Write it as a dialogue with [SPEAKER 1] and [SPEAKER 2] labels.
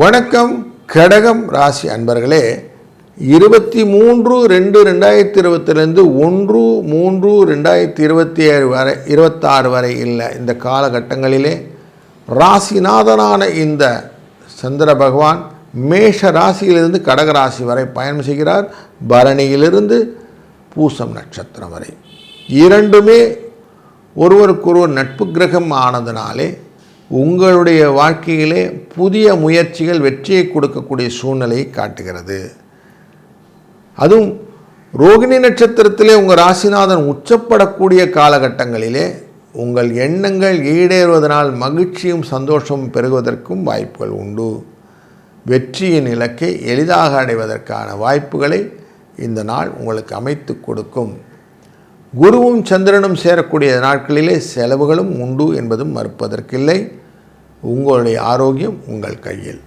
[SPEAKER 1] வணக்கம் கடகம் ராசி அன்பர்களே, 23/2/2022 1/3/2027 வரை 26 வரை இல்லை இந்த காலகட்டங்களிலே ராசிநாதனான இந்த சந்திர பகவான் மேஷ ராசியிலிருந்து கடக ராசி வரை பயணம் செய்கிறார். பரணியிலிருந்து பூசம் நட்சத்திரம் வரை இரண்டுமே ஒருவருக்கொருவர் நட்பு கிரகம் ஆனதினாலே உங்களுடைய வாழ்க்கையிலே புதிய முயற்சிகள் வெற்றியை கொடுக்கக்கூடிய சூழ்நிலையை காட்டுகிறது. அதுவும் ரோகிணி நட்சத்திரத்திலே உங்கள் ராசிநாதன் உச்சப்படக்கூடிய காலகட்டங்களிலே உங்கள் எண்ணங்கள் ஈடேறுவதனால் மகிழ்ச்சியும் சந்தோஷமும் பெருகுவதற்கும் வாய்ப்புகள் உண்டு. வெற்றியின் இலக்கை எளிதாக அடைவதற்கான வாய்ப்புகளை இந்த நாள் உங்களுக்கு அமைத்து கொடுக்கும். குருவும் சந்திரனும் சேரக்கூடிய நாட்களிலே செலவுகளும் உண்டு என்பதும் மறுப்பதற்கில்லை. உங்களுடைய ஆரோக்கியம் உங்கள் கையில்.